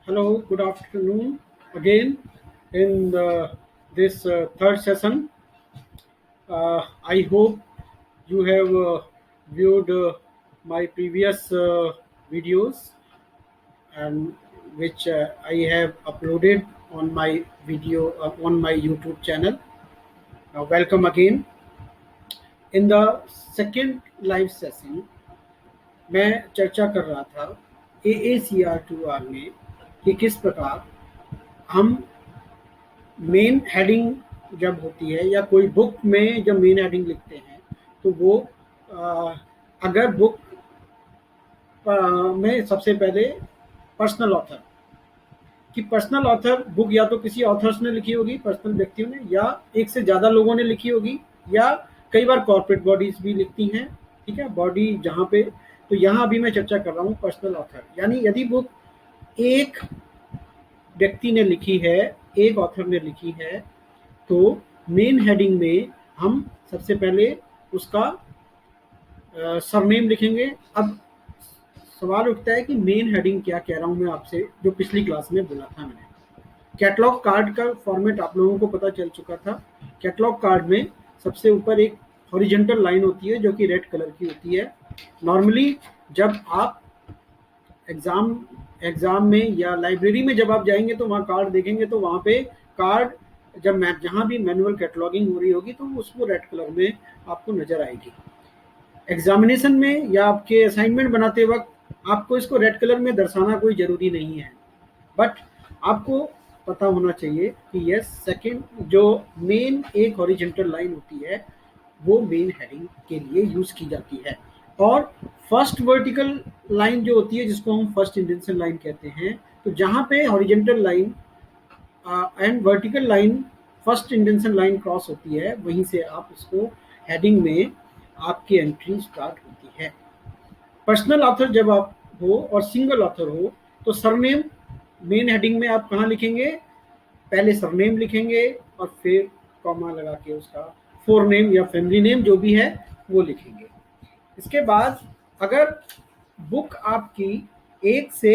Hello, good afternoon again in this third session. I hope you have viewed my previous videos and which I have uploaded on my video on my YouTube channel. Welcome again. In the second live session, मैं चर्चा कर रहा था AACR2R में कि किस प्रकार हम मेन हेडिंग जब होती है या कोई बुक में जब मेन हेडिंग लिखते हैं तो वो अ, अगर बुक में सबसे पहले पर्सनल ऑथर कि पर्सनल ऑथर बुक या तो किसी ऑथर्स ने लिखी होगी, पर्सनल व्यक्तियों ने, या एक से ज़्यादा लोगों ने लिखी होगी, या कई बार कॉर्पोरेट बॉडीज भी लिखती हैं। ठीक है, बॉडी जहाँ पे, तो यहाँ अभी मैं चर्चा कर रहा हूँ पर्सनल ऑथर, यानी यदि बुक एक व्यक्ति ने लिखी है, एक ऑथर ने लिखी है, तो मेन हेडिंग में हम सबसे पहले उसका सरनेम लिखेंगे। अब सवाल उठता है कि मेन हेडिंग क्या कह रहा हूं मैं आपसे, जो पिछली क्लास में बोला था मैंने। कैटलॉग कार्ड का फॉर्मेट आप लोगों को पता चल चुका था। कैटलॉग कार्ड में सबसे ऊपर एक हॉरिजॉन्टल लाइन होती है जो कि रेड कलर की होती है। नॉर्मली जब आप एग्जाम में या लाइब्रेरी में जब आप जाएंगे तो वहाँ कार्ड देखेंगे, तो वहाँ पे कार्ड जब जहाँ भी मैनुअल कैटलॉगिंग हो रही होगी तो उसको रेड कलर में आपको नजर आएगी। एग्जामिनेशन में या आपके असाइनमेंट बनाते वक्त आपको इसको रेड कलर में दर्शाना कोई ज़रूरी नहीं है, बट आपको पता होना चाहिए कि यस, सेकंड जो मेन एक हॉरिजॉन्टल लाइन होती है वो मेन हेडिंग के लिए यूज़ की जाती है, और फर्स्ट वर्टिकल लाइन जो होती है जिसको हम फर्स्ट इंडेंशन लाइन कहते हैं, तो जहाँ पे horizontal line and vertical line first indentation line cross होती है, वहीं से आप उसको हेडिंग में आपकी एंट्री स्टार्ट होती है। पर्सनल ऑथर जब आप हो और सिंगल ऑथर हो तो सरनेम मेन हेडिंग में आप कहाँ लिखेंगे? पहले सरनेम लिखेंगे और फिर कॉमा लगा के उसका फोरनेम या फैमिली नेम जो भी है वो लिखेंगे। इसके बाद अगर बुक आपकी एक से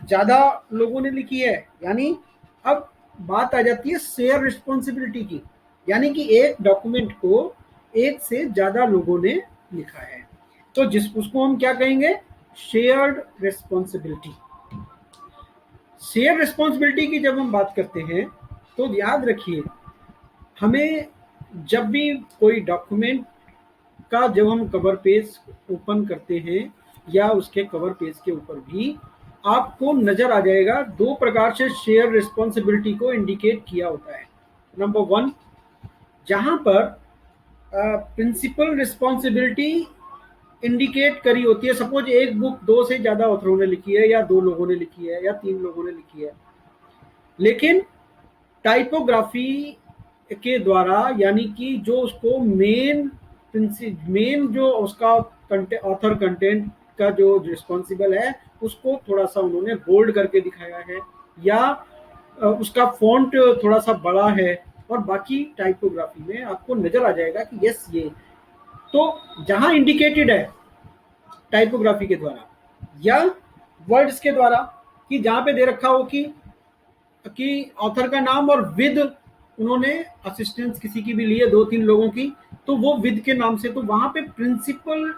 ज़्यादा लोगों ने लिखी है, यानी अब बात आ जाती है शेयर रिस्पॉन्सिबिलिटी की, यानी कि एक डॉक्यूमेंट को एक से ज़्यादा लोगों ने लिखा है, तो उसको हम क्या कहेंगे? Shared responsibility. शेयर रिस्पॉन्सिबिलिटी की जब हम बात करते हैं तो याद रखिए, हमें जब भी कोई डॉक्यूमेंट का जब हम कवर पेज ओपन करते हैं या उसके कवर पेज के ऊपर भी आपको नजर आ जाएगा, दो प्रकार से शेयर रिस्पॉन्सिबिलिटी को इंडिकेट किया होता है। नंबर वन, जहां पर प्रिंसिपल रिस्पॉन्सिबिलिटी इंडिकेट करी होती है। सपोज एक बुक दो से ज्यादा ऑथरों ने लिखी है, या दो लोगों ने लिखी है, या तीन लोगों ने लिखी है, लेकिन टाइपोग्राफी के द्वारा, यानी कि जो उसको मेन जो उसका ऑथर कंटेंट का जो रिस्पॉन्सिबल है उसको थोड़ा सा उन्होंने बोल्ड करके दिखाया है, या उसका फॉन्ट थोड़ा सा बड़ा है, और बाकी टाइपोग्राफी में आपको नजर आ जाएगा कि यस ये, तो जहां इंडिकेटेड है टाइपोग्राफी के द्वारा या वर्ड्स के द्वारा, कि जहां पे दे रखा हो कि ऑथर का नाम और विद उन्होंने असिस्टेंस किसी की भी ली है, दो तीन लोगों की, तो वो विद के नाम से, तो वहां पे प्रिंसिपल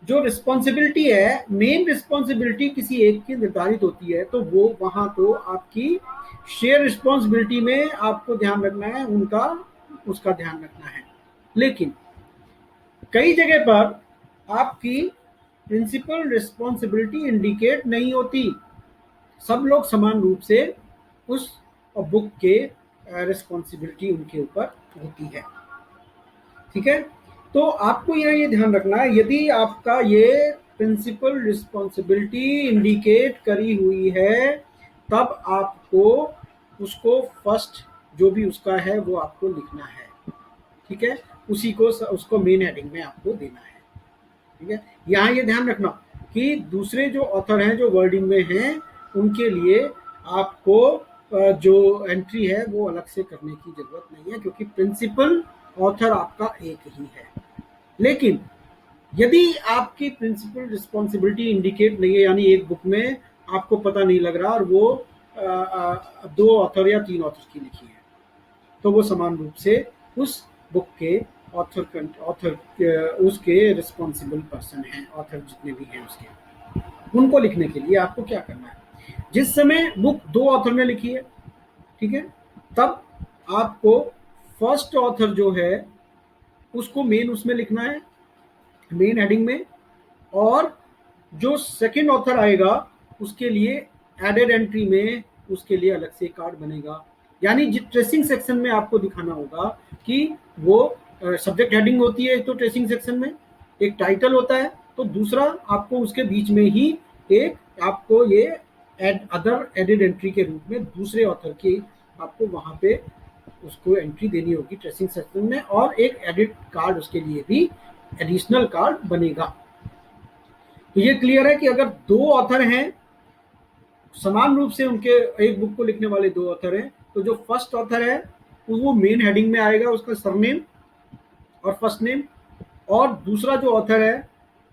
जो रिस्पॉन्सिबिलिटी है, मेन रिस्पॉन्सिबिलिटी किसी एक की निर्धारित होती है, तो वो वहां तो आपकी शेयर रिस्पॉन्सिबिलिटी में आपको ध्यान रखना है, उनका उसका ध्यान रखना है। लेकिन कई जगह पर आपकी प्रिंसिपल रिस्पॉन्सिबिलिटी इंडिकेट नहीं होती, सब लोग समान रूप से उस बुक के रिस्पॉन्सिबिलिटी उनके ऊपर होती है। ठीक है, तो आपको यहाँ ये ध्यान रखना है, यदि आपका ये प्रिंसिपल रिस्पॉन्सिबिलिटी इंडिकेट करी हुई है तब आपको उसको फर्स्ट जो भी उसका है वो आपको लिखना है। ठीक है, उसी को उसको मेन हेडिंग में आपको देना है। ठीक है, यहाँ ये ध्यान रखना कि दूसरे जो ऑथर हैं जो वर्डिंग में हैं उनके लिए आपको जो एंट्री है वो अलग से करने की जरूरत नहीं है, क्योंकि प्रिंसिपल ऑथर आपका एक ही है। लेकिन यदि आपकी प्रिंसिपल रिस्पॉन्सिबिलिटी इंडिकेट नहीं है, यानी एक बुक में आपको पता नहीं लग रहा और वो 2 ऑथर या 3 ऑथर की लिखी है, तो वो समान रूप से उस बुक के ऑथर उसके रिस्पॉन्सिबल पर्सन हैं, ऑथर जितने भी हैं उसके, उनको लिखने के लिए आपको क्या करना है, जिस समय बुक 2 ऑथर ने लिखी है, ठीक है, तब आपको फर्स्ट ऑथर जो है उसको मेन उसमें लिखना है, मेन हेडिंग में, और जो सेकंड ऑथर आएगा उसके लिए एडेड एंट्री में उसके लिए अलग से कार्ड बनेगा। यानी ट्रेसिंग सेक्शन में आपको दिखाना होगा कि वो सब्जेक्ट हेडिंग होती है तो ट्रेसिंग सेक्शन में, एक टाइटल होता है, तो दूसरा आपको उसके बीच में ही एक आपको ये अदर एडेड एंट्री के रूप में दूसरे ऑथर की आपको वहां पे उसको एंट्री देनी होगी ट्रेसिंग सेक्शन में, और एक एडिट कार्ड उसके लिए भी एडिशनल कार्ड बनेगा। तो ये क्लियर है कि अगर 2 ऑथर हैं, समान रूप से उनके एक बुक को लिखने वाले 2 ऑथर हैं, तो जो फर्स्ट ऑथर है वो मेन हेडिंग में आएगा, उसका सरनेम और फर्स्ट नेम, और दूसरा जो ऑथर है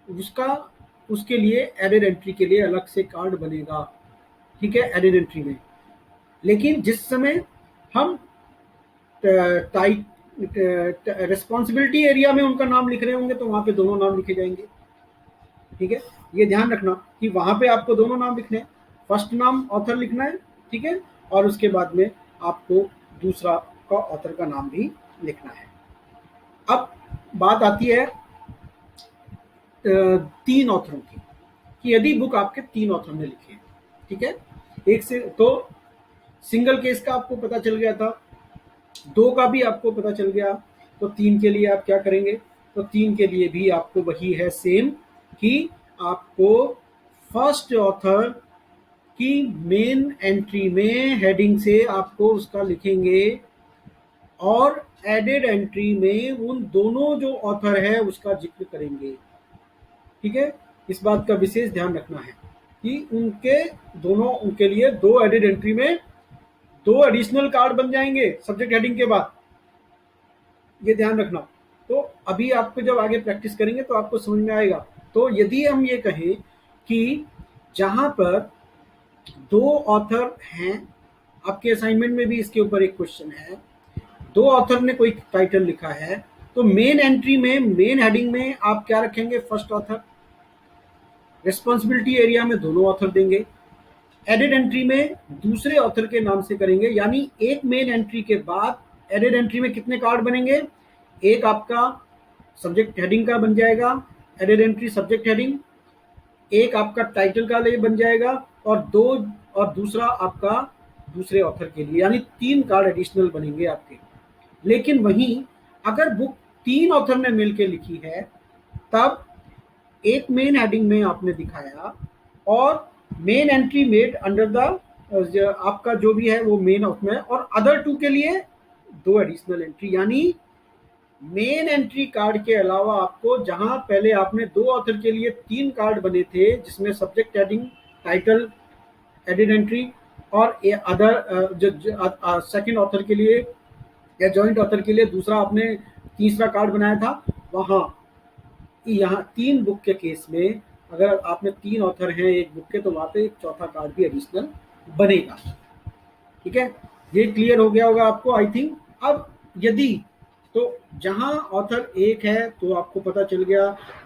उसका उसके लिए एडेड एंट्री के लिए अलग से कार्ड बनेगा, ठीक है, एडेड एंट्री में। लेकिन जिस समय हम रिस्पॉन्सिबिलिटी एरिया में उनका नाम लिख रहे होंगे तो वहां पे दोनों नाम लिखे जाएंगे, ठीक है, ये ध्यान रखना कि वहां पे आपको दोनों नाम लिखने हैं, फर्स्ट नाम ऑथर लिखना है, ठीक है, और उसके बाद में आपको दूसरा का ऑथर का नाम भी लिखना है। अब बात आती है 3 ऑथरों की, कि यदि बुक आपके 3 ऑथर ने लिखे हैं, ठीक है, एक से तो सिंगल केस का आपको पता चल गया था, 2 का भी आपको पता चल गया, तो 3 के लिए आप क्या करेंगे, तो 3 के लिए भी आपको वही है सेम, कि आपको फर्स्ट ऑथर की मेन एंट्री में हेडिंग से आपको उसका लिखेंगे, और एडेड एंट्री में उन दोनों जो ऑथर है उसका जिक्र करेंगे, ठीक है। इस बात का विशेष ध्यान रखना है कि उनके लिए 2 एडेड एंट्री में 2 एडिशनल कार्ड बन जाएंगे सब्जेक्ट हेडिंग के बाद, ये ध्यान रखना। तो अभी आपको जब आगे प्रैक्टिस करेंगे तो आपको समझ में आएगा। तो यदि हम ये कहें कि जहां पर 2 ऑथर हैं, आपके असाइनमेंट में भी इसके ऊपर एक क्वेश्चन है, 2 ऑथर ने कोई टाइटल लिखा है, तो मेन एंट्री में मेन हेडिंग में आप क्या रखेंगे, फर्स्ट ऑथर, रिस्पॉन्सिबिलिटी एरिया में दोनों ऑथर देंगे, एडेड एंट्री में दूसरे ऑथर के नाम से करेंगे, यानी एक मेन एंट्री के बाद एडेड एंट्री में कितने कार्ड बनेंगे, एक आपका सब्जेक्ट हेडिंग का बन जाएगा, एडेड एंट्री सब्जेक्ट हेडिंग, एक आपका टाइटल का लिए बन जाएगा, और दूसरा आपका दूसरे ऑथर के लिए, यानी 3 कार्ड एडिशनल बनेंगे आपके। लेकिन वहीं अगर बुक 3 ऑथर ने मिलकर लिखी है, तब एक मेन हेडिंग में आपने दिखाया, और main entry made under the आपका जो भी है वो मेन उसमें, और अदर 2 के लिए 2 एडिशनल एंट्री, यानी मेन एंट्री कार्ड के अलावा आपको, जहां पहले आपने 2 ऑथर के लिए 3 कार्ड बने थे जिसमें subject heading, title, added entry, और अदर जो सेकंड ऑथर के लिए या जॉइंट ऑथर के लिए दूसरा आपने तीसरा कार्ड बनाया था, वहां यहाँ 3 बुक के केस में अगर आपने 3 ऑथर हैं एक बुक के, तो वहां पे एक चौथा कार्ड भी एडिशनल बनेगा, ठीक है। ये क्लियर हो गया होगा आपको आई थिंक। अब यदि तो जहां ऑथर एक है तो आपको पता चल गया,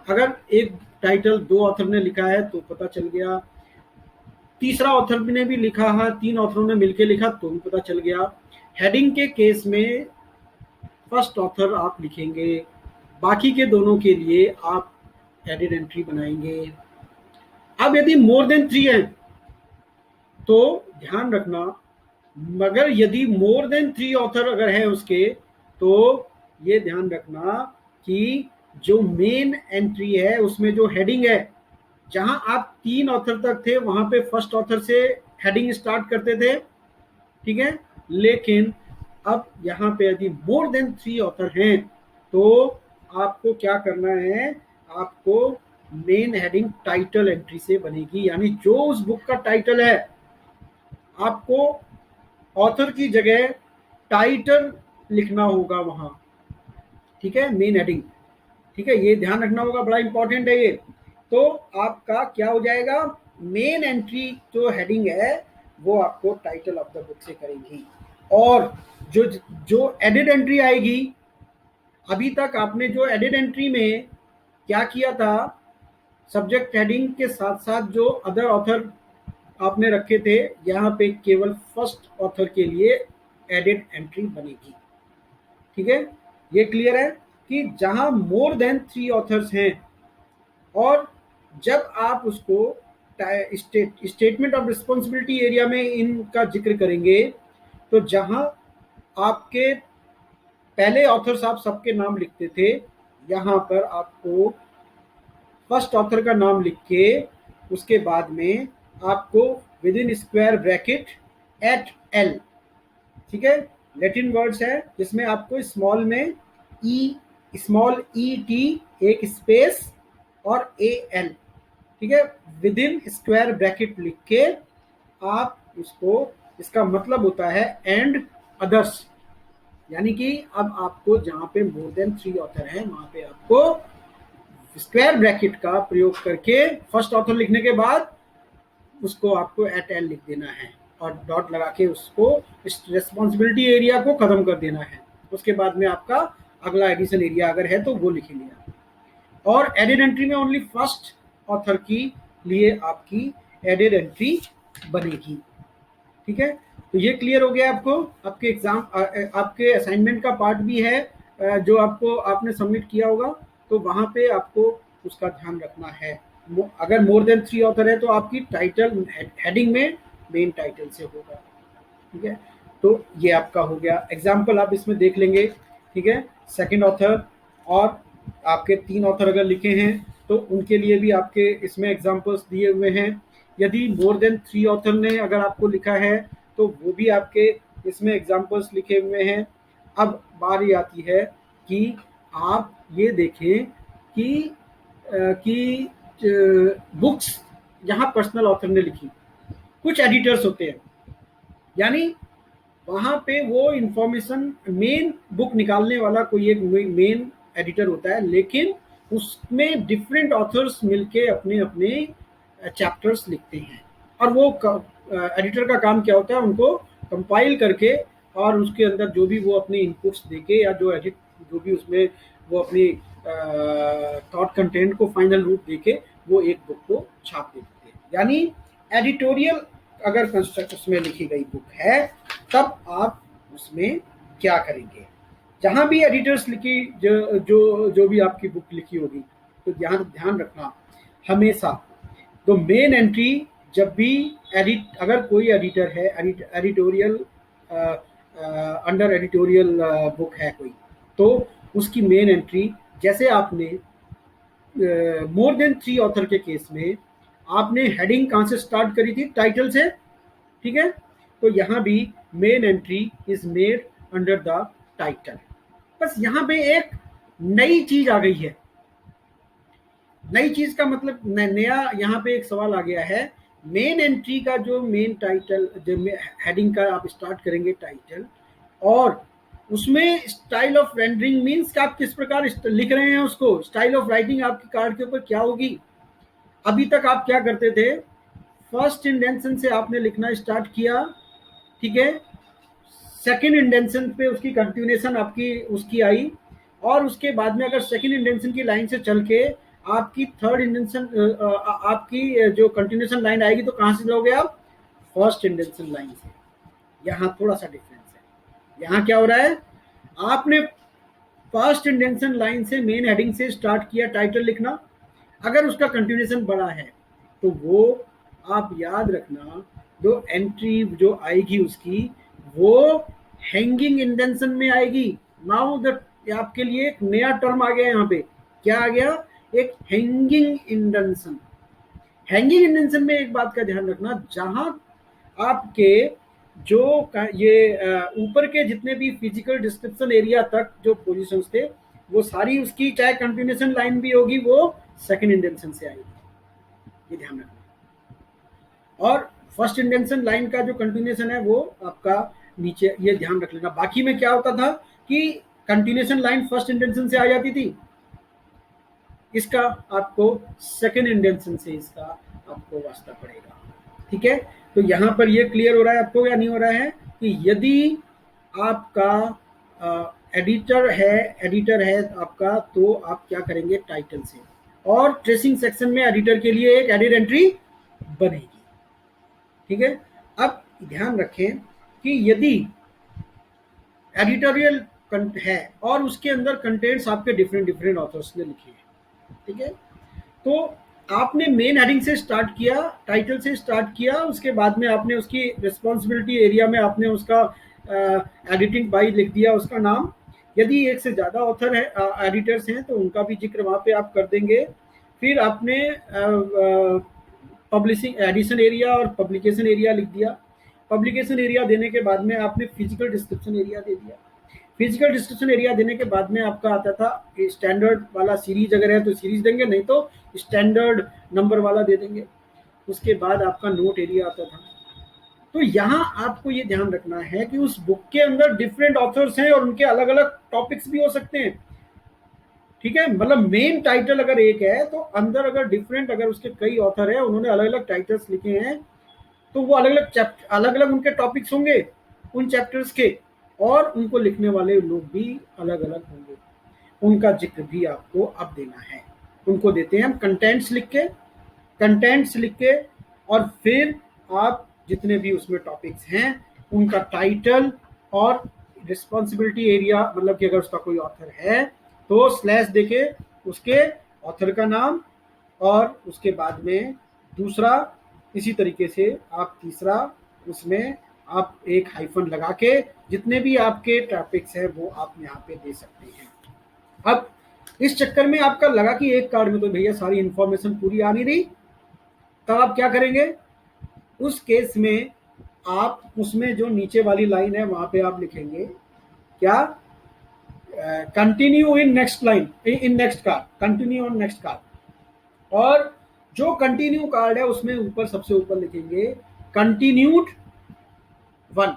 अगर एक टाइटल 2 ऑथर ने लिखा है तो पता चल गया, तीसरा ऑथर ने भी लिखा है, 3 ऑथरों ने मिलकर लिखा तो भी पता चल गया। हेडिंग के केस में फर्स्ट ऑथर आप लिखेंगे, बाकी के दोनों के लिए आप एडेड एंट्री बनाएंगे। अब यदि मोर देन 3 है तो ध्यान रखना, मगर यदि मोर देन 3 ऑथर अगर है उसके, तो ये ध्यान रखना कि जो मेन एंट्री है उसमें जो हेडिंग है, जहां आप 3 ऑथर तक थे वहां पे फर्स्ट ऑथर से हेडिंग स्टार्ट करते थे, ठीक है। लेकिन अब यहाँ पे यदि मोर देन 3 ऑथर हैं तो आपको क्या करना है, आपको मेन हेडिंग टाइटल एंट्री से बनेगी, यानी जो उस बुक का टाइटल है आपको ऑथर की जगह टाइटल लिखना होगा वहां, ठीक है, मेन हेडिंग, ठीक है, ये ध्यान रखना होगा, बड़ा इंपॉर्टेंट है ये। तो आपका क्या हो जाएगा, मेन एंट्री जो हेडिंग है वो आपको टाइटल ऑफ द बुक से करेंगी। और जो जो एडिट एंट्री आएगी, अभी तक आपने जो एडिट एंट्री में क्या किया था, सब्जेक्ट हेडिंग के साथ साथ जो अदर ऑथर आपने रखे थे, यहाँ पे केवल फर्स्ट ऑथर के लिए एडिट एंट्री बनेगी। ठीक है, ये क्लियर है कि जहां मोर देन 3 ऑथर्स हैं, और जब आप उसको स्टेटमेंट ऑफ रिस्पॉन्सिबिलिटी एरिया में इनका जिक्र करेंगे, तो जहां आपके पहले ऑथर्स आप सबके नाम लिखते थे, यहां पर आपको फर्स्ट ऑथर का नाम लिख के उसके बाद में आपको with in square bracket @L, ठीक है, लैटिन वर्ड्स है जिसमें आपको स्मॉल में स्मॉल टी एक स्पेस और AL, ठीक है, विद इन स्क्वायर ब्रैकेट लिख के आप उसको, इसका मतलब होता है एंड अदर्स, यानी कि अब आपको जहां पे मोर देन 3 ऑथर हैं वहां पे आपको स्क्वायर ब्रैकेट का प्रयोग करके फर्स्ट ऑथर लिखने के बाद उसको आपको @L लिख देना है और डॉट लगा के उसको रिस्पॉन्सिबिलिटी एरिया को खत्म कर देना है। उसके बाद में आपका अगला एडिशन एरिया अगर है तो वो लिखेंगे आप। और एडिट एंट्री में ओनली फर्स्ट ऑथर की लिए आपकी एडिट एंट्री बनेगी। ठीक है, तो ये क्लियर हो गया आपको। आपके एग्जाम आपके असाइनमेंट का पार्ट भी है जो आपने सबमिट किया होगा, तो वहां पे आपको उसका ध्यान रखना है। अगर मोर देन 3 ऑथर है तो आपकी टाइटल हेडिंग में मेन टाइटल से होगा। ठीक है, तो ये आपका हो गया एग्जाम्पल, आप इसमें देख लेंगे। ठीक है, सेकंड ऑथर और आपके 3 ऑथर अगर लिखे हैं तो उनके लिए भी आपके इसमें एग्जाम्पल्स दिए हुए हैं। यदि मोर देन 3 ऑथर ने अगर आपको लिखा है तो वो भी आपके इसमें एग्जाम्पल्स लिखे हुए हैं। अब बारी आती है कि आप ये देखें कि बुक्स यहाँ पर्सनल ऑथर ने लिखी, कुछ एडिटर्स होते हैं, यानी वहां पे वो इंफॉर्मेशन मेन बुक निकालने वाला कोई एक मेन एडिटर होता है, लेकिन उसमें डिफरेंट ऑथर्स मिलके अपने अपने चैप्टर्स लिखते हैं। और वो एडिटर का काम क्या होता है, उनको कंपाइल करके और उसके अंदर जो भी वो अपने इनपुट्स देके या जो भी उसमें वो अपनी थॉट कंटेंट को फाइनल रूप देके वो एक बुक को छाप देते हैं। यानी एडिटोरियल अगर कंस्ट्रक्ट उसमें लिखी गई बुक है तब आप उसमें क्या करेंगे, जहां भी एडिटर्स लिखी जो भी आपकी बुक लिखी होगी, तो ध्यान रखना हमेशा तो मेन एंट्री जब भी अगर कोई एडिटर है एडिटोरियल अंडर एडिटोरियल बुक है कोई, तो उसकी मेन एंट्री, जैसे आपने मोर देन 3 ऑथर के केस में आपने हेडिंग कहां से स्टार्ट करी थी, टाइटल से। ठीक है, तो यहां भी main entry is made under the title. बस यहां पे एक नई चीज आ गई है। नई चीज का मतलब नया यहाँ पे एक सवाल आ गया है। मेन एंट्री का जो मेन टाइटल, जो हेडिंग का आप स्टार्ट करेंगे टाइटल, और उसमें स्टाइल ऑफ रेंडरिंग मीन्स आप किस प्रकार लिख रहे हैं उसको, स्टाइल ऑफ राइटिंग आपकी कार्ड के ऊपर क्या होगी। अभी तक आप क्या करते थे, फर्स्ट इंडेंशन से आपने लिखना स्टार्ट किया, ठीक है, सेकंड इंडेंशन पे उसकी कंटिन्यूएशन आपकी उसकी आई, और उसके बाद में अगर सेकंड इंडेंशन की लाइन से चल के आपकी थर्ड इंडेंशन आपकी जो कंटिन्यूएशन लाइन आएगी तो कहां से जाओगे आप, फर्स्ट इंडेंशन लाइन से। यहाँ थोड़ा सा डिफरेंस है। यहाँ क्या हो रहा है, आपने फर्स्ट इंडेंशन लाइन से मेन हेडिंग से स्टार्ट किया टाइटल लिखना, अगर उसका कंटिन्यूएशन बड़ा है तो वो आप याद रखना, जो एंट्री जो आएगी उसकी वो हैंगिंग इंडेंशन में आएगी। नाउ द आपके लिए एक नया टर्म आ गया यहाँ पे, क्या आ गया, एक हैंगिंग इंडेंशन। हैंगिंग इंडेंशन में एक बात का ध्यान रखना, जहां आपके जो ये ऊपर के जितने भी फिजिकल डिस्क्रिप्शन एरिया तक जो पोजीशंस थे वो सारी उसकी चाहे कंटिन्यूएशन लाइन भी होगी वो सेकंड इंडेंशन से आएगी, ये ध्यान रखना। और फर्स्ट इंडेंशन लाइन का जो कंटिन्यूएशन है वो आपका नीचे, ये ध्यान रख लेना। बाकी में क्या होता था कि कंटिन्यूएशन लाइन फर्स्ट इंडेंशन से आ जाती थी, इसका आपको सेकंड इंडेंशन से इसका आपको वास्ता पड़ेगा। ठीक है, तो यहाँ पर ये क्लियर हो रहा है आपको या नहीं हो रहा है कि यदि आपका एडिटर है आपका, तो आप क्या करेंगे टाइटल से, और ट्रेसिंग सेक्शन में एडिटर के लिए एक एडिट एंट्री बनेगी। ठीक है, अब ध्यान रखें कि यदि एडिटोरियल है और उसके अंदर कंटेंट्स आपके डिफरेंट ऑथर्स ने लिखे हैं, ठीक है, तो आपने मेन हेडिंग से स्टार्ट किया, टाइटल से स्टार्ट किया, उसके बाद में आपने उसकी रिस्पॉन्सिबिलिटी एरिया में आपने उसका एडिटिंग बाय लिख दिया उसका नाम। यदि एक से ज़्यादा ऑथर है एडिटर्स हैं तो उनका भी जिक्र वहाँ पे आप कर देंगे। फिर आपने पब्लिशिंग एडिशन एरिया और पब्लिकेशन एरिया लिख दिया। पब्लिकेशन एरिया देने के बाद में आपने फिजिकल डिस्क्रिप्शन एरिया दे दिया। फिजिकल डिस्क्रिप्शन एरिया देने के बाद में आपका आता था स्टैंडर्ड वाला सीरीज, अगर है तो सीरीज देंगे, नहीं तो स्टैंडर्ड नंबर वाला दे देंगे। उसके बाद आपका नोट एरिया आता था। तो यहाँ आपको ये ध्यान रखना है कि उस बुक के अंदर डिफरेंट ऑथर्स हैं और उनके अलग अलग टॉपिक्स भी हो सकते हैं। ठीक है, मतलब मेन टाइटल अगर एक है तो अंदर अगर डिफरेंट, अगर उसके कई ऑथर है, उन्होंने अलग अलग टाइटल्स लिखे हैं, तो वो अलग अलग चैप्टर, अलग अलग उनके टॉपिक्स होंगे उन चैप्टर्स के, और उनको लिखने वाले लोग भी अलग अलग होंगे, उनका जिक्र भी आपको अब देना है। उनको देते हैं हम कंटेंट्स लिख के, और फिर आप जितने भी उसमें टॉपिक्स हैं उनका टाइटल और रिस्पॉन्सिबिलिटी एरिया, मतलब कि अगर उसका कोई ऑथर है तो स्लैश देके उसके ऑथर का नाम, और उसके बाद में दूसरा, इसी तरीके से आप तीसरा, उसमें आप एक हाइफन लगा के जितने भी आपके टॉपिक्स हैं वो आप यहाँ पे दे सकते हैं। अब इस चक्कर में आपका लगा कि एक कार्ड में तो भैया सारी इंफॉर्मेशन पूरी आ नहीं रही, तब आप क्या करेंगे, उस केस में आप उसमें जो नीचे वाली लाइन है वहां पे आप लिखेंगे क्या, continue in next line, in next card, continue on next card. और जो कंटिन्यू कार्ड है उसमें ऊपर सबसे ऊपर लिखेंगे कंटिन्यूड 1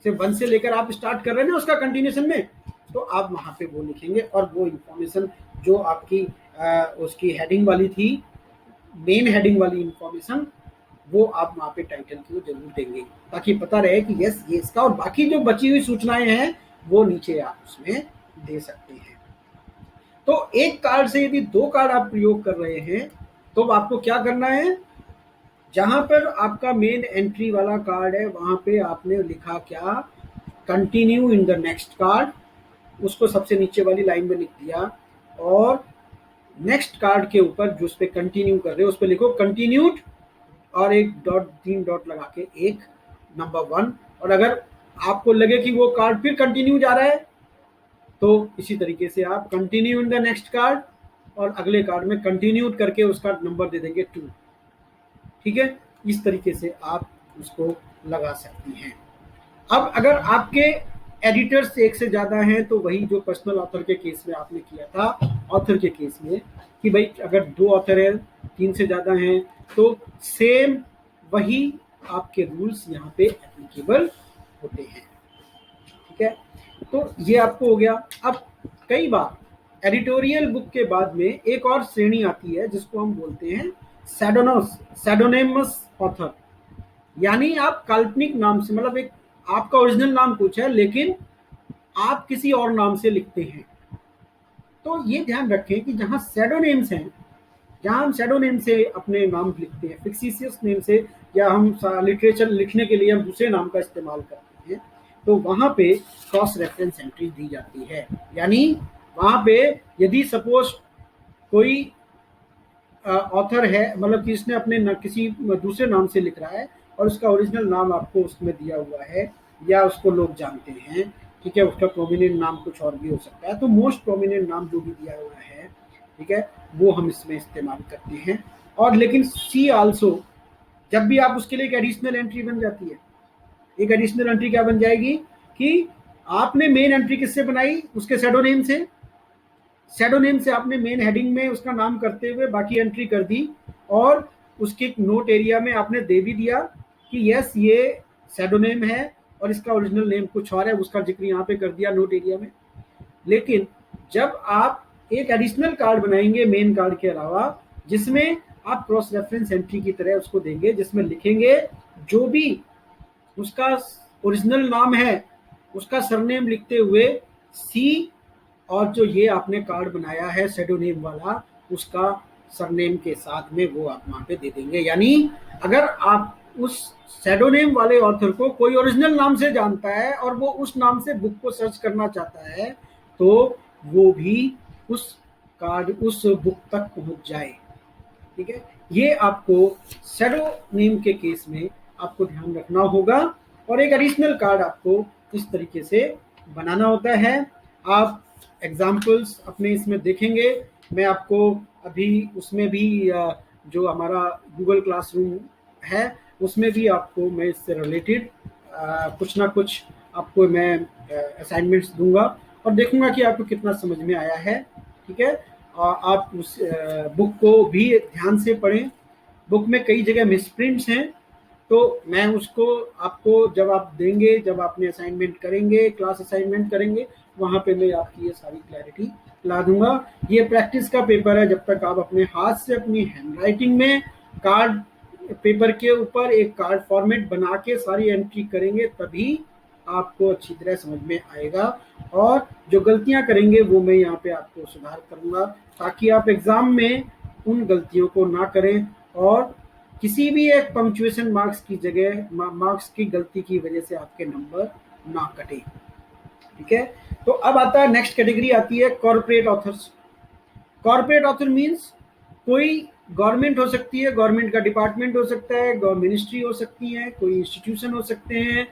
से, 1 से लेकर आप स्टार्ट कर रहे हैं ना उसका कंटिन्यूशन में, तो आप वहां पे वो लिखेंगे। और वो इंफॉर्मेशन जो आपकी उसकी हेडिंग वाली थी, मेन हेडिंग वाली इंफॉर्मेशन, वो आप वहां पे टाइटल की जरूर देंगे, ताकि पता रहे कि यस ये इसका, और बाकी जो बची हुई सूचनाएं हैं वो नीचे आप उसमें दे सकते हैं। तो एक कार्ड से यदि 2 कार्ड आप प्रयोग कर रहे हैं तो आपको क्या करना है, जहां पर आपका मेन एंट्री वाला कार्ड है वहां पे आपने लिखा क्या, continue in the next card, उसको सबसे नीचे वाली लाइन में लिख दिया, और नेक्स्ट कार्ड के ऊपर जो उस पर कंटिन्यू कर रहे हो उस पर लिखो कंटिन्यूड, और एक डॉट, 3 डॉट लगा के एक नंबर 1। और अगर आपको लगे कि वो कार्ड फिर कंटिन्यू जा रहा है तो इसी तरीके से आप continue in the next card, और अगले कार्ड में कंटिन्यूड करके उसका नंबर दे देंगे 2। ठीक है, इस तरीके से आप उसको लगा सकती हैं। अब अगर आपके एडिटर्स एक से ज़्यादा हैं तो वही जो पर्सनल ऑथर के केस में आपने किया था, ऑथर के केस में कि भाई अगर 2 ऑथर हैं, 3 से ज़्यादा हैं, तो सेम वही आपके रूल्स यहाँ पे एप्लीकेबल होते हैं। ठीक है, तो ये आपको हो गया। अब कई बार एडिटोरियल बुक के बाद में एक और श्रेणी आती है जिसको हम बोलते हैं सैडोनेमस ऑथर, यानी आप काल्पनिक नाम से, मतलब एक आपका ओरिजिनल नाम कुछ है लेकिन आप किसी और नाम से लिखते हैं। तो ये ध्यान रखें कि जहां सैडोनेम्स हैं, जहां हम सैडोनेम से अपने नाम लिखते हैं, फिक्सिशियस नेम से, या हम लिटरेचर लिखने के लिए हम दूसरे नाम का इस्तेमाल करते हैं, तो वहां पे क्रॉस रेफरेंस एंट्री दी जाती है। यानी वहां पे यदि सपोज कोई ऑथर है, मतलब कि इसने अपने किसी दूसरे नाम से लिख रहा है और उसका ओरिजिनल नाम आपको उसमें दिया हुआ है, या उसको लोग जानते हैं, ठीक है, उसका प्रोमिनेंट नाम कुछ और भी हो सकता है, तो मोस्ट प्रोमिनेंट नाम जो भी दिया हुआ है, ठीक है, वो हम इसमें इस्तेमाल करते हैं। और लेकिन सी आल्सो, जब भी आप उसके लिए एक एडिशनल एंट्री बन जाती है, एक एडिशनल एंट्री क्या बन जाएगी कि आपने मेन एंट्री किससे बनाई, उसके सैडोनेम से, सैडोनेम से आपने मेन हेडिंग में उसका नाम करते हुए बाकी एंट्री कर दी, और उसके नोट एरिया में आपने दे भी दिया कि यस ये सैडोनेम है और इसका ओरिजिनल नेम कुछ और है, उसका जिक्र यहाँ पे कर दिया नोट एरिया में। लेकिन जब आप एक एडिशनल कार्ड बनाएंगे मेन कार्ड के अलावा, जिसमें आप क्रॉस रेफरेंस एंट्री की तरह उसको देंगे, जिसमें लिखेंगे जो भी उसका ओरिजिनल नाम है उसका सरनेम लिखते हुए सी, और जो ये आपने कार्ड बनाया है सेडोनेम वाला उसका सरनेम के साथ में वो आप वहां पे दे देंगे। यानी अगर आप उस सेडोनेम वाले ऑथर को कोई ओरिजिनल नाम से जानता है और वो उस नाम से बुक को सर्च करना चाहता है तो वो भी उस कार्ड उस बुक तक पहुंच जाए। ठीक है, ये आपको सेडोनेम के केस में आपको ध्यान रखना होगा। और एक एडिशनल कार्ड आपको इस तरीके से बनाना होता है। आप एग्जाम्पल्स अपने इसमें देखेंगे, मैं आपको अभी उसमें भी जो हमारा गूगल क्लासरूम है उसमें भी आपको मैं इससे रिलेटेड कुछ ना कुछ आपको मैं असाइनमेंट्स दूंगा और देखूंगा कि आपको कितना समझ में आया है। ठीक है, आप उस बुक को भी ध्यान से पढ़ें। बुक में कई जगह मिसप्रिंट्स हैं, तो मैं उसको आपको जब आप देंगे, जब आपने असाइनमेंट करेंगे, क्लास असाइनमेंट करेंगे, वहाँ पे मैं आपकी ये सारी क्लैरिटी ला दूंगा। ये प्रैक्टिस का पेपर है, जब तक आप अपने हाथ से अपनी हैंड राइटिंग में कार्ड पेपर के ऊपर एक कार्ड फॉर्मेट बना के सारी एंट्री करेंगे तभी आपको अच्छी तरह समझ में आएगा। और जो गलतियां करेंगे वो मैं यहाँ पे आपको सुधार करूंगा ताकि आप एग्जाम में उन गलतियों को ना करें और किसी भी एक पंक्चुएशन मार्क्स की जगह मार्क्स की गलती की वजह से आपके नंबर ना कटे। ठीक है, तो अब आता है नेक्स्ट कैटेगरी आती है corporate authors. Corporate author means कोई गवर्नमेंट हो सकती है, गवर्नमेंट का डिपार्टमेंट हो सकता है, मिनिस्ट्री हो सकती है, कोई इंस्टीट्यूशन हो सकते हैं,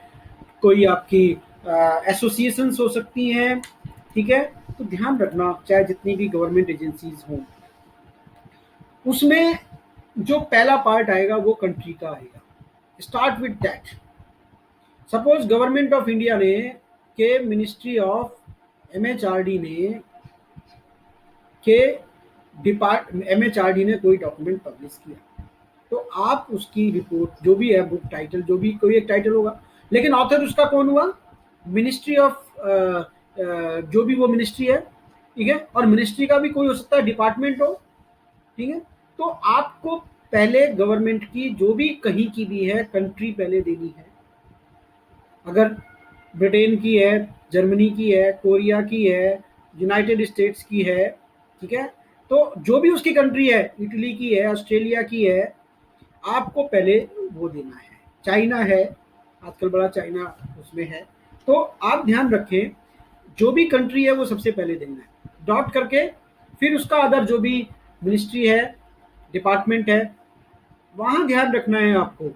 कोई आपकी एसोसिएशंस हो सकती हैं। ठीक है, तो ध्यान रखना चाहे जितनी भी गवर्नमेंट एजेंसीज हों उसमें जो पहला पार्ट आएगा वो कंट्री का आएगा। Start with that. Suppose government of India ने के मिनिस्ट्री ऑफ एमएचआरडी ने के एमएचआरडी ने कोई डॉक्यूमेंट पब्लिश किया तो आप उसकी रिपोर्ट जो भी है, बुक टाइटल जो भी कोई एक टाइटल होगा, लेकिन ऑथर उसका कौन हुआ? मिनिस्ट्री ऑफ जो भी वो मिनिस्ट्री है। ठीक है, और मिनिस्ट्री का भी कोई हो सकता है डिपार्टमेंट हो। ठीक है, तो आपको पहले गवर्नमेंट की जो भी कहीं की भी है कंट्री पहले देनी है। अगर ब्रिटेन की है, जर्मनी की है, कोरिया की है, यूनाइटेड स्टेट्स की है, ठीक है, तो जो भी उसकी कंट्री है, इटली की है, ऑस्ट्रेलिया की है, आपको पहले वो देना है। चाइना है, आजकल बड़ा चाइना उसमें है, तो आप ध्यान रखें जो भी कंट्री है वो सबसे पहले देना है डॉट करके। फिर उसका अदर जो भी मिनिस्ट्री है, डिपार्टमेंट है, वहां ध्यान रखना है आपको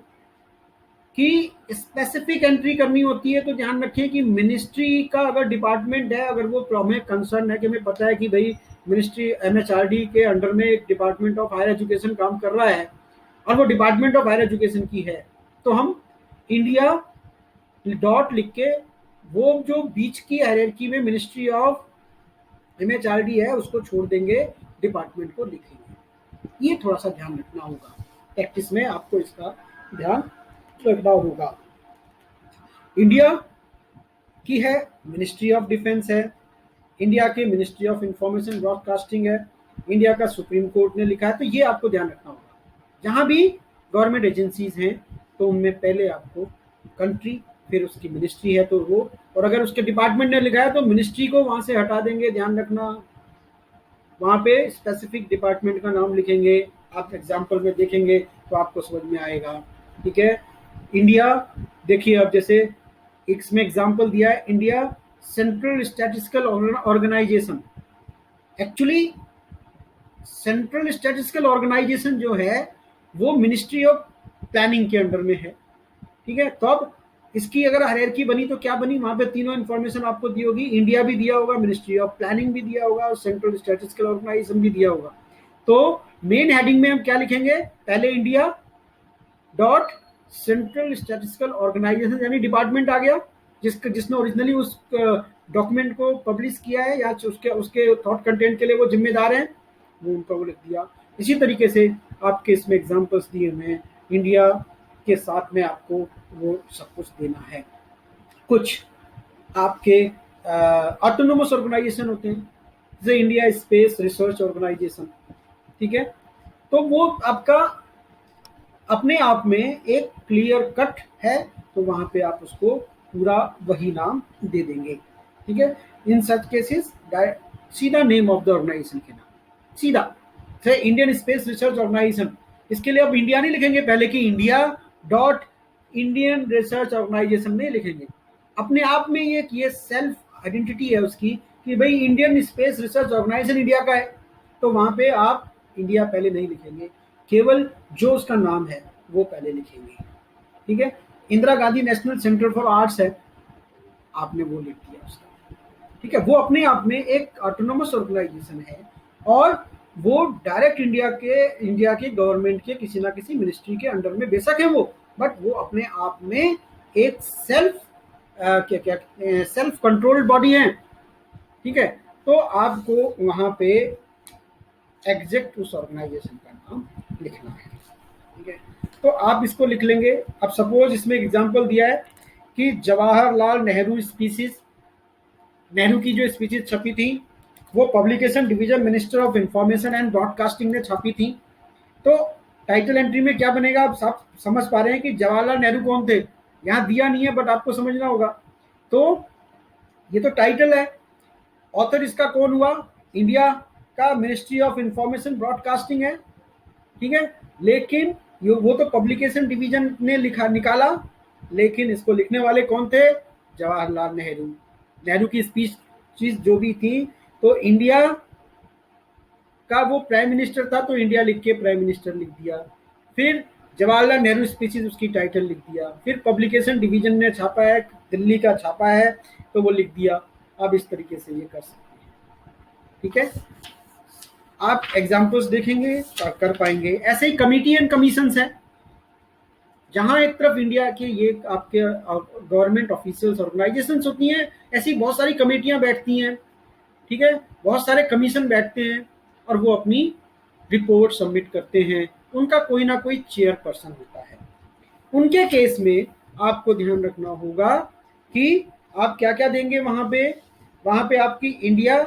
कि स्पेसिफिक एंट्री करनी होती है। तो ध्यान रखें कि मिनिस्ट्री का अगर डिपार्टमेंट है, अगर वो हमें कंसर्न है कि हमें पता है कि भाई मिनिस्ट्री एमएचआरडी के अंडर में एक डिपार्टमेंट ऑफ हायर एजुकेशन काम कर रहा है और वो डिपार्टमेंट ऑफ हायर एजुकेशन की है, तो हम इंडिया डॉट लिख के वो जो बीच की हायरार्की में मिनिस्ट्री ऑफ एमएचआरडी है उसको छोड़ देंगे, डिपार्टमेंट को लिखेंगे। ये थोड़ा सा ध्यान रखना होगा, प्रैक्टिस में आपको इसका ध्यान रखना होगा। इंडिया की है मिनिस्ट्री ऑफ डिफेंस है, इंडिया के मिनिस्ट्री ऑफ इंफॉर्मेशन ब्रॉडकास्टिंग है, इंडिया का सुप्रीम कोर्ट ने लिखा है, तो ये आपको ध्यान रखना होगा। जहां भी गवर्नमेंट एजेंसीज हैं तो उनमें पहले आपको कंट्री फिर उसकी मिनिस्ट्री है तो वो, और अगर उसके डिपार्टमेंट ने लिखा है तो मिनिस्ट्री को वहां से हटा देंगे। ध्यान रखना, वहां पे स्पेसिफिक डिपार्टमेंट का नाम लिखेंगे। आप एग्जाम्पल में देखेंगे तो आपको समझ में आएगा। ठीक है, इंडिया देखिए, अब जैसे इसमें एग्जाम्पल दिया है India central statistical organisation. Actually central statistical organisation जो है वो मिनिस्ट्री ऑफ प्लानिंग के अंडर में है। ठीक है, तो अब इसकी अगर हायरार्की बनी तो क्या बनी, वहां पे तीनों इन्फॉर्मेशन आपको दी होगी, इंडिया भी दिया होगा, मिनिस्ट्री ऑफ प्लानिंग भी दिया होगा और सेंट्रल स्टैटिस्टिकल ऑर्गेनाइजेशन भी दिया होगा। तो मेन हेडिंग में हम क्या लिखेंगे? पहले India dot central statistical organisation, यानी डिपार्टमेंट आ गया जिसने ओरिजिनली उस डॉक्यूमेंट को पब्लिश किया है या उसके उसके थॉट कंटेंट के लिए वो जिम्मेदार हैं, वो उनका वो लिख दिया। इसी तरीके से आपके इसमें एग्जांपल्स दिए हुए हैं, इंडिया के साथ में आपको वो सब कुछ देना है। कुछ आपके ऑटोनोमस ऑर्गेनाइजेशन होते हैं जैसे इंडिया स्पेस रिसर्च ऑर्गेनाइजेशन। ठीक है, तो वो आपका अपने आप में एक क्लियर कट है, तो वहां पे आप उसको पूरा वही नाम दे देंगे। ठीक है, इन सच केसेस सीधा नेम ऑफ द ऑर्गेनाइजेशन के नाम सीधा से इंडियन स्पेस रिसर्च ऑर्गेनाइजेशन, इसके लिए अब इंडिया नहीं लिखेंगे पहले कि India dot Indian research organisation नहीं लिखेंगे। अपने आप में ये सेल्फ आइडेंटिटी है उसकी कि भाई Indian space research organisation India का है, तो वहां पे आप इंडिया पहले नहीं लिखेंगे, केवल जो उसका नाम है वो पहले लिखेंगे। ठीक है, Indira Gandhi national centre for arts है, आपने वो लिख दिया उसका। ठीक है, वो अपने आप में एक ऑटोनोमस ऑर्गेनाइजेशन है और वो डायरेक्ट इंडिया के गवर्नमेंट के किसी ना किसी मिनिस्ट्री के अंडर में बेशक है वो, बट वो अपने आप में एक सेल्फ कंट्रोल्ड बॉडी है। ठीक है, तो आपको वहां पे एग्जैक्ट उस ऑर्गेनाइजेशन का नाम लिखना है। ठीक है, तो आप इसको लिख लेंगे। अब सपोज इसमें एग्जांपल दिया है कि जवाहरलाल नेहरू स्पीसीज, नेहरू की जो स्पीसीज छपी थी वो publication division minister of information and broadcasting ने छापी थी। तो टाइटल एंट्री में क्या बनेगा, आप सब समझ पा रहे हैं कि जवाहरलाल नेहरू कौन थे, यहाँ दिया नहीं है बट आपको समझना होगा। तो ये तो टाइटल है, ऑथर इसका कौन हुआ, इंडिया का मिनिस्ट्री ऑफ इंफॉर्मेशन ब्रॉडकास्टिंग है। ठीक है, लेकिन वो तो पब्लिकेशन डिवीजन ने निकाला, लेकिन इसको लिखने वाले कौन थे, जवाहरलाल नेहरू। नेहरू की स्पीच चीज जो भी थी, तो इंडिया का वो प्राइम मिनिस्टर था तो इंडिया लिख के प्राइम मिनिस्टर लिख दिया, फिर जवाहरलाल नेहरू स्पीचेस उसकी टाइटल लिख दिया, फिर पब्लिकेशन डिवीजन ने छापा है, दिल्ली का छापा है तो वो लिख दिया। अब इस तरीके से ये कर सकते हैं। ठीक है, आप एग्जाम्पल्स देखेंगे कर पाएंगे। ऐसे ही कमिटी एंड कमीशंस है, जहां एक तरफ इंडिया के ये आपके गवर्नमेंट ऑफिशियल्स ऑर्गेनाइजेशंस होती हैं, ऐसी बहुत सारी कमेटियां बैठती हैं। ठीक है, बहुत सारे कमीशन बैठते हैं और वो अपनी रिपोर्ट सबमिट करते हैं, उनका कोई ना कोई चेयरपर्सन होता है। उनके केस में आपको ध्यान रखना होगा कि आप क्या क्या देंगे वहां पे आपकी इंडिया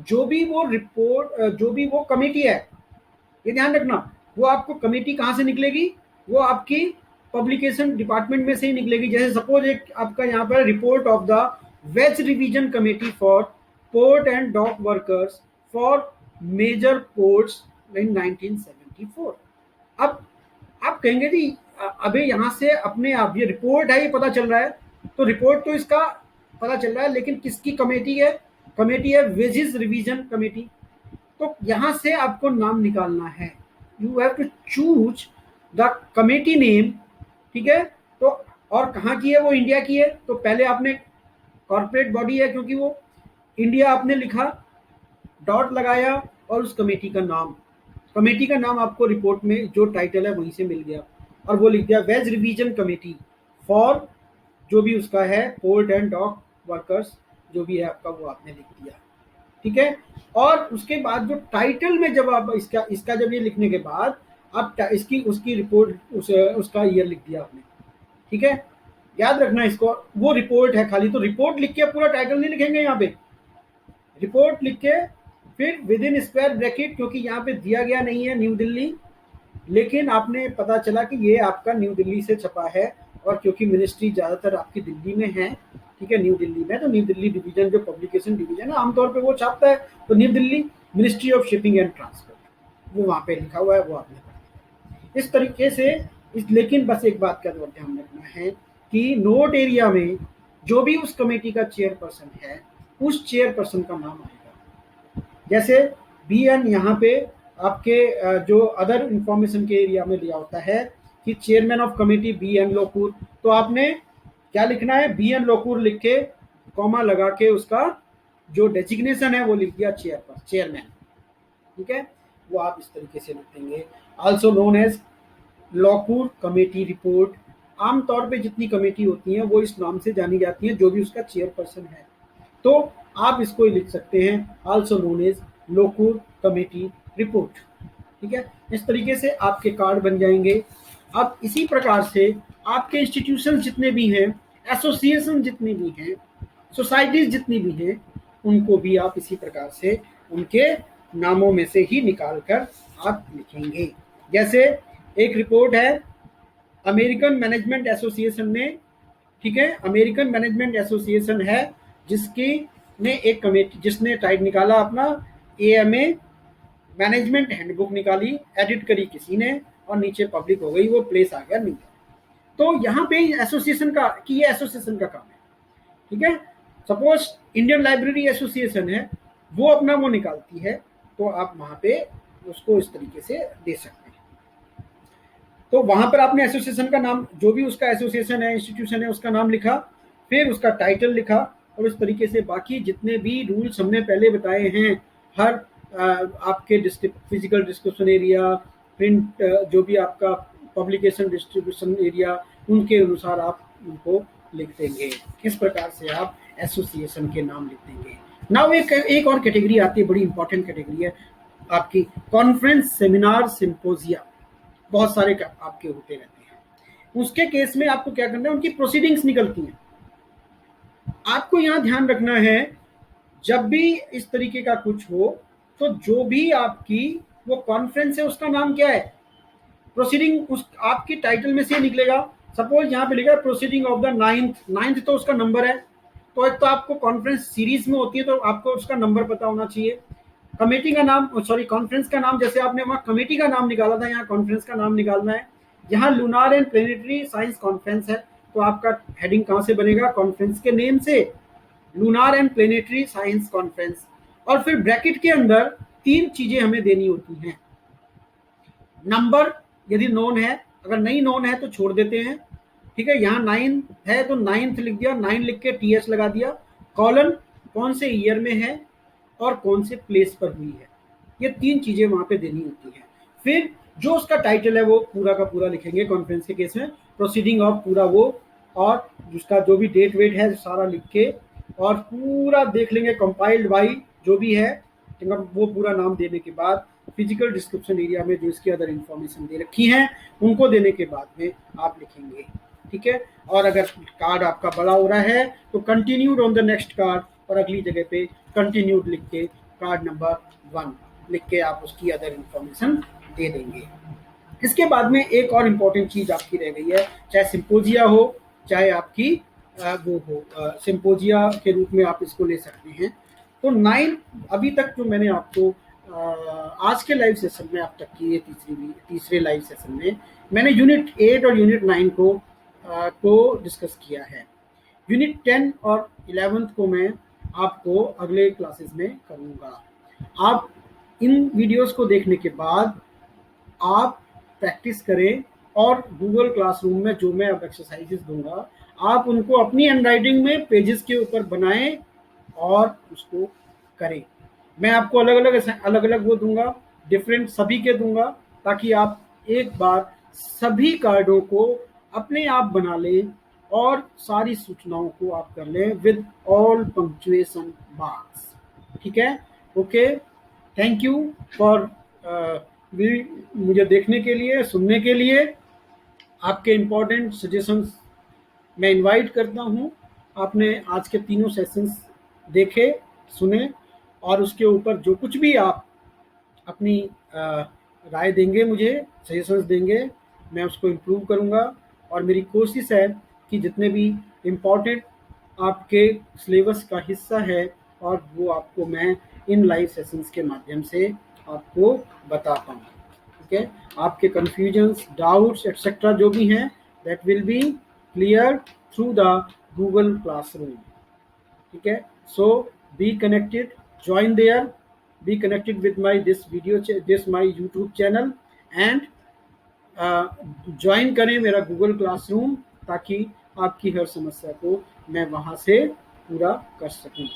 जो भी वो रिपोर्ट जो भी वो कमेटी है, ये ध्यान रखना, वो आपको कमेटी कहाँ से निकलेगी, वो आपकी पब्लिकेशन डिपार्टमेंट में से ही निकलेगी। जैसे सपोज एक आपका यहाँ पर report of the wage revision committee for port and dock workers for major ports in 1974। अब आप कहेंगे जी अबे यहाँ से अपने आप ये रिपोर्ट है, ये पता चल रहा है, तो रिपोर्ट तो इसका पता चल रहा है, लेकिन किसकी कमेटी है, कमेटी है वेजेस रिवीजन कमेटी। तो यहां से आपको नाम निकालना है, you have to choose the committee name. ठीक है, तो और कहाँ की है, वो इंडिया की है, तो पहले आपने कॉर्पोरेट बॉडी है क्योंकि वो इंडिया आपने लिखा, डॉट लगाया और उस कमेटी का नाम आपको रिपोर्ट में जो टाइटल है वहीं से मिल गया और वो लिख दिया वेज रिवीजन कमेटी फॉर जो भी उसका है पोर्ट एंड डॉक वर्कर्स, जो भी है आपका वो आपने लिख दिया। ठीक है, और उसके बाद जो टाइटल में जब आप इसका जब ये लिखने के बाद आप इसकी उसकी रिपोर्ट उसका ईयर लिख दिया आपने। ठीक है, याद रखना इसको, वो रिपोर्ट है खाली, तो रिपोर्ट लिख के पूरा टाइटल नहीं लिखेंगे यहाँ पे, रिपोर्ट लिख के फिर विद इन स्क्वायर ब्रैकेट, क्योंकि यहाँ पे दिया गया नहीं है न्यू दिल्ली, लेकिन आपने पता चला कि ये आपका न्यू दिल्ली से छपा है, और क्योंकि मिनिस्ट्री ज्यादातर आपकी दिल्ली में है, ठीक है, न्यू दिल्ली में, तो न्यू दिल्ली डिवीजन जो पब्लिकेशन डिवीजन है आमतौर पे वो छापता है, तो new Delhi ministry of shipping and transport वो वहां पे लिखा हुआ है, वो आपने पढ़ा इस तरीके से। लेकिन बस एक बात का ध्यान रखना है कि नोट एरिया में जो भी उस कमेटी का चेयरपर्सन है, उस चेयरपर्सन का नाम आएगा। जैसे बी एन यहाँ पे आपके जो अदर इंफॉर्मेशन के एरिया में लिया होता है कि chairman of committee B N Lokur, तो आपने क्या लिखना है, बी एन लोकूर लिख के कॉमा लगा के उसका जो डेजिग्नेशन है वो लिख दिया चेयरमैन। ठीक है, वो आप इस तरीके से लिख देंगे। Also known as Lokur committee report, आमतौर पे जितनी कमेटी होती हैं वो इस नाम से जानी जाती हैं, जो भी उसका चेयरपर्सन है, तो आप इसको ही लिख सकते हैं also known as Lokur committee report. ठीक है, इस तरीके से आपके कार्ड बन जाएंगे। अब इसी प्रकार से आपके इंस्टीट्यूशन जितने भी हैं, एसोसिएशन जितने भी हैं, सोसाइटीज जितनी भी हैं, उनको भी आप इसी प्रकार से उनके नामों में से ही निकाल कर आप लिखेंगे। जैसे एक रिपोर्ट है अमेरिकन मैनेजमेंट एसोसिएशन ने, ठीक है, अमेरिकन मैनेजमेंट एसोसिएशन है जिसकी ने एक कमेटी, जिसने टाइट निकाला अपना एएमए मैनेजमेंट हैंडबुक निकाली, एडिट करी किसी ने और नीचे पब्लिक हो गई, वो प्लेस आ गया नहीं। तो यहाँ पे एसोसिएशन का कि ये एसोसिएशन का काम है, ठीक है। सपोज इंडियन लाइब्रेरी एसोसिएशन है, वो अपना वो निकालती है, तो आप वहां पे उसको इस तरीके से दे सकते हैं। तो वहां पर आपने एसोसिएशन का नाम, जो भी उसका एसोसिएशन है, इंस्टीट्यूशन है, उसका नाम लिखा, फिर उसका टाइटल लिखा, और इस तरीके से बाकी जितने भी रूल्स हमने पहले बताए हैं, हर आपके फिजिकल डिस्क्रिप्शन एरिया, प्रिंट, जो भी आपका पब्लिकेशन डिस्ट्रीब्यूशन एरिया, उनके अनुसार आप उनको लिख देंगे। किस प्रकार से आप एसोसिएशन के नाम लिख देंगे। नाउ एक और कैटेगरी आती है, बड़ी इंपॉर्टेंट कैटेगरी है आपकी, कॉन्फ्रेंस, सेमिनार, सिंपोजिया, बहुत सारे आपके होते रहते हैं। उसके केस में आपको क्या करना है, उनकी प्रोसीडिंग्स निकलती हैं। आपको यहाँ ध्यान रखना है, जब भी इस तरीके का कुछ हो तो जो भी आपकी वो कॉन्फ्रेंस है उसका नाम क्या है, प्रोसीडिंग उस आपकी टाइटल में से निकलेगा। सपोज यहाँ पे लिखा है प्रोसीडिंग ऑफ द नाइन्थ तो उसका नंबर है, तो एक तो आपको कॉन्फ्रेंस सीरीज में होती है तो आपको उसका नंबर पता होना चाहिए। कमेटी का नाम, सॉरी कॉन्फ्रेंस का नाम, जैसे आपने वहाँ कमेटी का नाम निकाला था, यहाँ कॉन्फ्रेंस का नाम निकालना है। यहाँ lunar and planetary science conference है, तो आपका हेडिंग कहाँ से बनेगा, कॉन्फ्रेंस के नेम से, lunar and planetary science conference. और फिर ब्रैकेट के अंदर 3 चीजें हमें देनी होती हैं। नंबर यदि नोन है, अगर नहीं नोन है तो छोड़ देते हैं, ठीक है। यहाँ 9 है तो 9th लिख दिया, 9 लिख के TH लगा दिया। कॉलन कौन से ईयर में है और कौन से प्लेस पर हुई है, ये 3 चीजें वहां पे देनी होती है। फिर जो उसका टाइटल है वो पूरा का पूरा लिखेंगे, कॉन्फ्रेंस के केस में प्रोसीडिंग ऑफ पूरा वो, और जिसका जो भी डेट वेट है सारा लिख के, और पूरा देख लेंगे कंपाइल्ड बाई जो भी है, वो पूरा नाम देने के बाद फिजिकल डिस्क्रिप्शन एरिया में जो इसकी अदर इंफॉर्मेशन दे रखी हैं उनको देने के बाद में आप लिखेंगे, ठीक है। और अगर कार्ड आपका बड़ा हो रहा है तो continued on the next card, और अगली जगह पे कंटिन्यूड लिख के कार्ड नंबर 1 लिख के आप उसकी अदर इंफॉर्मेशन दे देंगे। इसके बाद में एक और इम्पोर्टेंट चीज आपकी रह गई है, चाहे सिंपोजिया हो चाहे आपकी वो हो, सिंपोजिया के रूप में आप इसको ले सकते हैं। तो 9 अभी तक जो मैंने आपको आज के लाइव सेशन में अब तक की ये तीसरे लाइव सेशन में मैंने यूनिट 8 और यूनिट 9 को डिस्कस किया है। यूनिट 10 और 11th को मैं आपको अगले क्लासेस में करूँगा। आप इन वीडियोस को देखने के बाद आप प्रैक्टिस करें, और गूगल क्लासरूम में जो मैं अब एक्सरसाइजेस दूंगा आप उनको अपनी हैंडराइटिंग में पेजेस के ऊपर बनाएं और उसको करें। मैं आपको अलग अलग वो दूंगा, डिफरेंट सभी के दूंगा, ताकि आप एक बार सभी कार्डों को अपने आप बना लें और सारी सूचनाओं को आप कर लें विद ऑल पंक्चुएशन मार्क्स, ठीक है। ओके, थैंक यू फॉर मुझे देखने के लिए, सुनने के लिए। आपके इम्पोर्टेंट सजेशंस मैं इनवाइट करता हूँ। आपने आज के तीनों सेशंस देखे, सुने, और उसके ऊपर जो कुछ भी आप अपनी राय देंगे, मुझे सजेशंस देंगे, मैं उसको इम्प्रूव करूँगा। और मेरी कोशिश है कि जितने भी इम्पोर्टेंट आपके सिलेबस का हिस्सा है और वो आपको मैं इन लाइव सेशंस के माध्यम से आपको बता पाऊँ, ठीक है। आपके कन्फ्यूजन्स, डाउट्स एटसेट्रा जो भी हैं, that will be clear through the Google classroom, ठीक है। So be connected, join there, be connected with my my YouTube channel, and join करें मेरा गूगल क्लासरूम, ताकि आपकी हर समस्या को मैं वहां से पूरा कर सकूं।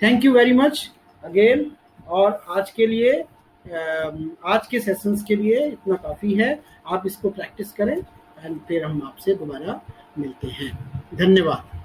Thank you very much again. और आज के लिए आज के सेशंस के लिए इतना काफ़ी है। आप इसको प्रैक्टिस करें एंड फिर हम आपसे दोबारा मिलते हैं। धन्यवाद।